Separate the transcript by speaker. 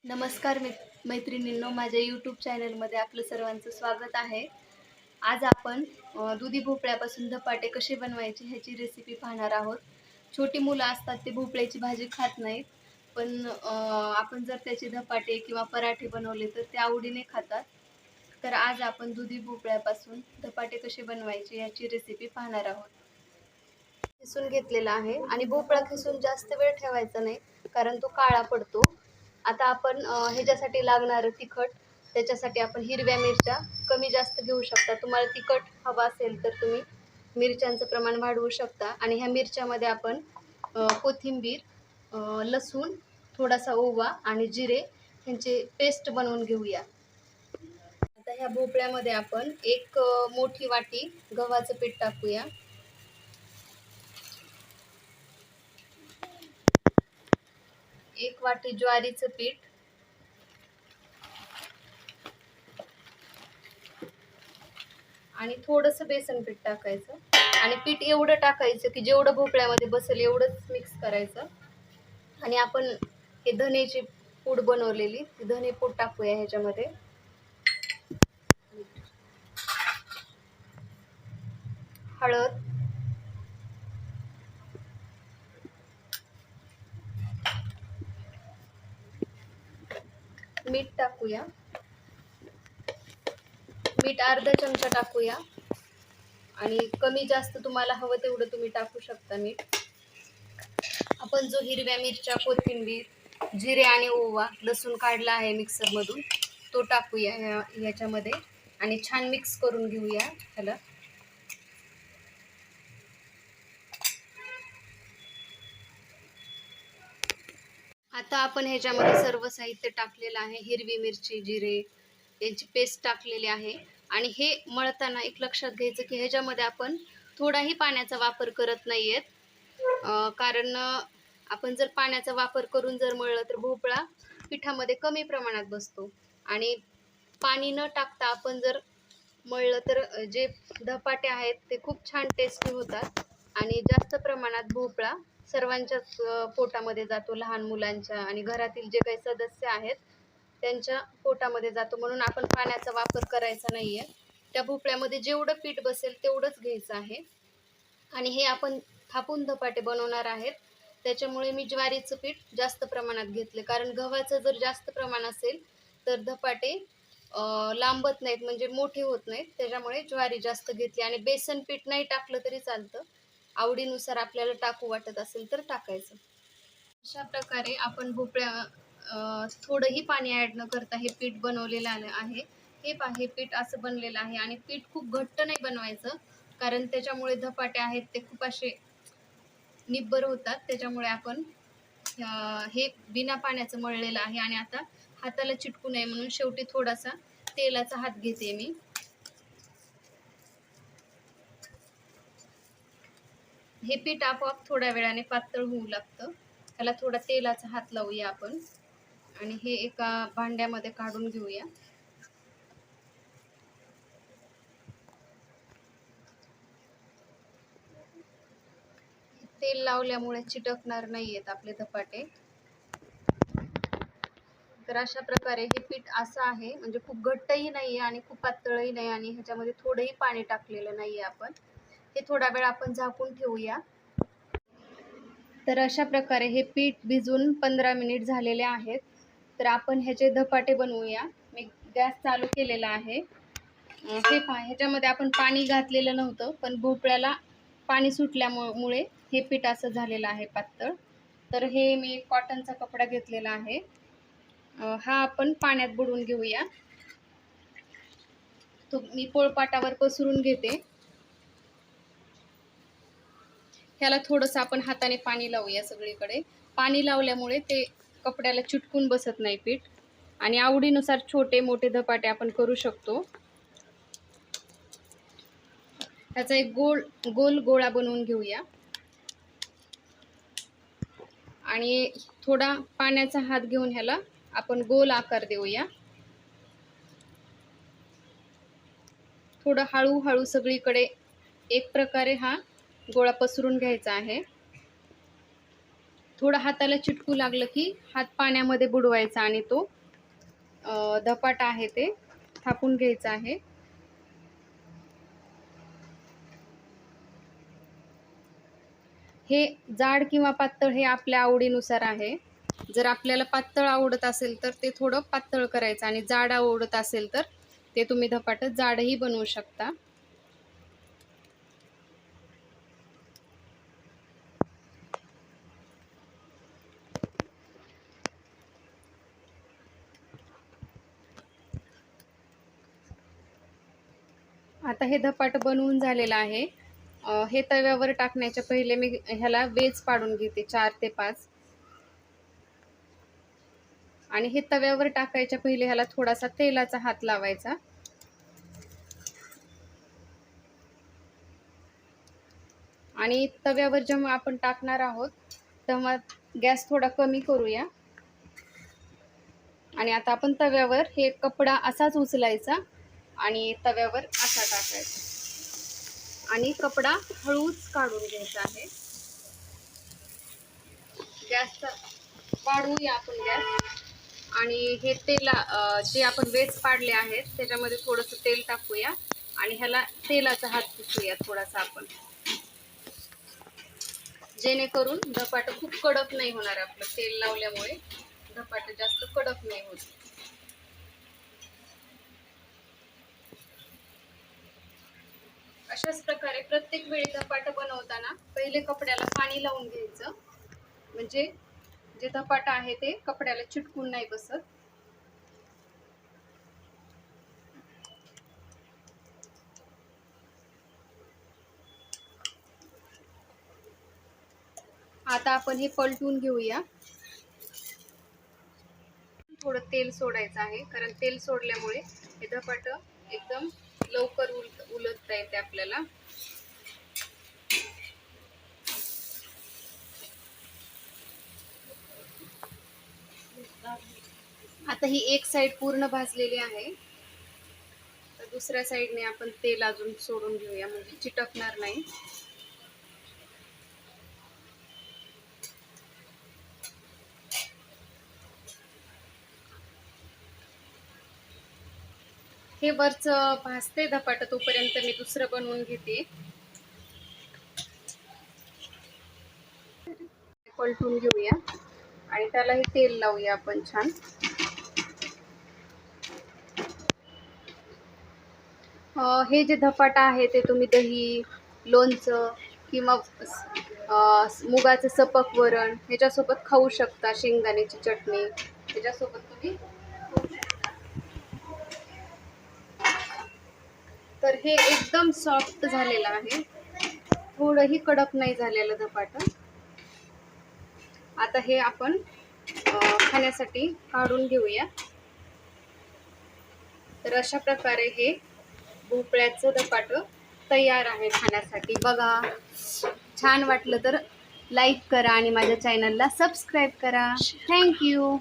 Speaker 1: नमस्कार मैत्रिणींनो, माझ्या यूट्यूब चॅनलमध्ये आपलं सर्वांचं स्वागत आहे. आज आपण दुधी भोपळ्यापासून धपाटे कसे बनवायचे ह्याची रेसिपी पाहणार आहोत. छोटी मुलं असतात ते भोपळ्याची भाजी खात नाहीत, पण आपण जर त्याचे धपाटे किंवा पराठे बनवले तर ते आवडीने खातात. तर आज आपण दुधी भोपळ्यापासून धपाटे कसे बनवायचे याची रेसिपी पाहणार आहोत. खिसून घेतलेला आहे आणि भोपळा खिसून जास्त वेळ ठेवायचा नाही, कारण तो काळा पडतो. आता आपण ह्याच्यासाठी लागणारं तिखट, त्याच्यासाठी आपण हिरव्या मिरच्या कमी जास्त घेऊ शकता. तुम्हाला तिखट हवा असेल तर तुम्ही मिरच्यांचं प्रमाण वाढवू शकता. आणि ह्या मिरच्यामध्ये आपण कोथिंबीर, लसूण, थोडासा ओवा आणि जिरे ह्यांचे पेस्ट बनवून घेऊया. आता ह्या भोपळ्यामध्ये आपण एक मोठी वाटी गव्हाचं पीठ टाकूया. एक वाटी ज्वारीचं पीठ, आणि थोडंसं बेसन पीठ टाकायचं. आणि पीठ एवढं टाकायचं की जेवढं भोपळ्यामध्ये बसेल एवढंच मिक्स करायचं. आणि आपण हे धनेची पूड बनवलेली ती धने पूड टाकूया ह्याच्यामध्ये. हळद, मीठ टाकूया. मीठ अर्धा चमचा टाकूया. आणि कमी जास्त तुम्हाला हवं तेवढं तुम्ही टाकू शकता मीठ. आपण जो हिरव्या मिरच्या, कोथिंबीर, जिरे आणि ओवा, लसूण काढला आहे मिक्सरमधून, तो टाकूया ह्याच्यामध्ये आणि छान मिक्स करून घेऊया ह्याला. आता आपण ह्याच्यामध्ये सर्व साहित्य टाकलेलं आहे. हिरवी मिरची, जिरे यांची पेस्ट टाकलेली आहे. आणि हे मळताना एक लक्षात घ्यायचं की ह्याच्यामध्ये आपण थोडाही पाण्याचा वापर करत नाहीयेत, कारण आपण जर पाण्याचा वापर करून जर मळलं तर भोपळा पिठामध्ये कमी प्रमाणात बसतो. आणि पाणी न टाकता आपण जर मळलं तर जे धपाटे आहेत ते खूप छान टेस्टी होतात. आणि जास्त प्रमाणात भोपळा सर्वांच्याच पोटामध्ये जातो, लहान मुलांच्या आणि घरातील जे काही सदस्य आहेत त्यांच्या पोटामध्ये जातो. म्हणून आपण पाण्याचा वापर करायचा नाहीये. त्या भोपळ्यामध्ये जेवढं पीठ बसेल तेवढंच घ्यायचं आहे. आणि हे आपण थापून धपाटे बनवणार आहेत, त्याच्यामुळे मी ज्वारीचं पीठ जास्त प्रमाणात घेतले. कारण गव्हाचं जर जास्त प्रमाण असेल तर धपाटे लांबत नाहीत, म्हणजे मोठे होत नाहीत. त्याच्यामुळे ज्वारी जास्त घेतली. आणि बेसन पीठ नाही टाकलं तरी चालतं, आवडीनुसार आपल्याला टाकू वाटत असेल तर टाकायचं. अशा प्रकारे आपण भोपळ्या थोडंही पाणी ॲड न करता हे पीठ बनवलेलं आहे. हे पीठ असं बनलेलं आहे. आणि पीठ खूप घट्ट नाही बनवायचं, कारण त्याच्यामुळे धपाटे आहेत ते खूप असे निब्बर होतात. त्याच्यामुळे आपण हे बिना पाण्याचं मळलेलं आहे. आणि आता हाताला चिटकू नये म्हणून शेवटी थोडासा तेलाचा हात घेते मी. हे पीठ आपोआप थोड्या वेळाने पातळ होऊ लागतं. त्याला थोडा तेलाचा हात लावूया आपण. आणि हे एका भांड्यामध्ये काढून घेऊया. तेल लावल्यामुळे चिटकणार नाहीयेत आपले धपाटे. तर अशा प्रकारे हे पीठ असं आहे, म्हणजे खूप घट्टही नाहीये आणि खूप पातळही नाही, आणि ह्याच्यामध्ये थोडंही पाणी टाकलेलं नाहीये आपण. हे थोडा वेळ आपण झाकून ठेवूया. तर अशा प्रकारे हे पीठ भिजून 15 मिनिट झालेले आहेत. तर आपण ह्याचे धपाटे बनवूया. मी गॅस चालू केलेला आहे. हे ह्याच्यामध्ये आपण पाणी घातलेलं नव्हतं, पण भोपळ्याला पाणी सुटल्यामुळे हे पीठ असं झालेलं आहे पातळ. तर हे मी कॉटनचा कपडा घेतलेला आहे, हा आपण पाण्यात बुडवून घेऊया. तो मी पोळपाटावर पसरून घेते. ह्याला थोडंसं आपण हाताने पाणी लावूया सगळीकडे. पाणी लावल्यामुळे ते कपड्याला चिटकून बसत नाही पीठ. आणि आवडीनुसार छोटे मोठे धपाटे आपण करू शकतो. त्याचा एक गोल गोळा बनवून घेऊया. आणि थोडा पाण्याचा हात घेऊन ह्याला आपण गोल आकार देऊया. थोडं हळूहळू सगळीकडे एक प्रकारे हा गोळा पसरून घ्यायचा आहे. थोडा हाताला चिटकू लागलं की हात पाण्यामध्ये बुडवायचा आणि तो धपाट आहे ते थापून घ्यायचं आहे. हे जाड किंवा पातळ हे आपल्या आवडीनुसार आहे. जर आपल्याला पातळ आवडत असेल तर ते थोडं पातळ करायचं आणि जाड आवडत असेल तर ते तुम्ही धपाट जाडही बनवू शकता. आता हे धपाट बनवून झालेलं आहे. हे तव्यावर टाकण्याच्या पहिले मी ह्याला वेज पाडून घेते 4 ते 5. आणि हे तव्यावर टाकायच्या पहिले ह्याला थोडासा तेलाचा हात लावायचा. आणि तव्यावर जेव्हा आपण टाकणार आहोत तेव्हा गॅस थोडा कमी करूया. आणि आता आपण तव्यावर हे कपडा असाच उचलायचा आणि तव्यावर असा टाकायचा आणि कपडा हळूच काढून घ्यायचा आहे. गॅस वाढवूया आपण गॅस. आणि हे तेल जे आपण वेज पाडले आहेत त्याच्यामध्ये थोडंसं तेल टाकूया आणि ह्याला तेलाचा हात पुसूया थोडासा आपण, जेणेकरून धपाट खूप कडक नाही होणार. आपलं तेल लावल्यामुळे धपाट जास्त कडक नाही होत. अशाच प्रकारे प्रत्येक वेळी धपाट बनवताना पहिले कपड्याला पाणी लावून घ्यायचं, म्हणजे जे धपाट आहे ते कपड्याला चिटकून नाही बसत. आता आपण हे पलटून घेऊया. थोडं तेल सोडायचं आहे, कारण तेल सोडल्यामुळे हे धपाट एकदम लवकर उलटता येते आपल्याला. आता ही एक साइड पूर्ण भाजलेली आहे, तर दुसऱ्या साइडने आपण तेल अजून सोडून घेऊया, म्हणजे चिटकणार नाही. हे वरचं भाजते धपाट तोपर्यंत मी दुसरं बनवून घेते. पलटून घेऊया आणि त्यालाही तेल लावूया आपण छान. हे जे धपाट आहे ते तुम्ही दही, लोणचं किंवा मुगाचं सपक वरण ह्याच्यासोबत खाऊ शकता. शेंगदाण्याची चटणी ह्याच्यासोबत तुम्ही खाऊ शकता. तर हे एकदम सॉफ्ट झालेलं आहे, थोडंही कडक नाही झालेलं धपाट. आता हे आपण खाण्यासाठी काढून घेऊया. तर अशा प्रकारे हे भोपळ्याचं धपाट तयार आहे खाण्यासाठी. बघा, छान वाटलं तर लाईक करा आणि माझ्या चॅनलला सबस्क्राईब करा. थँक्यू.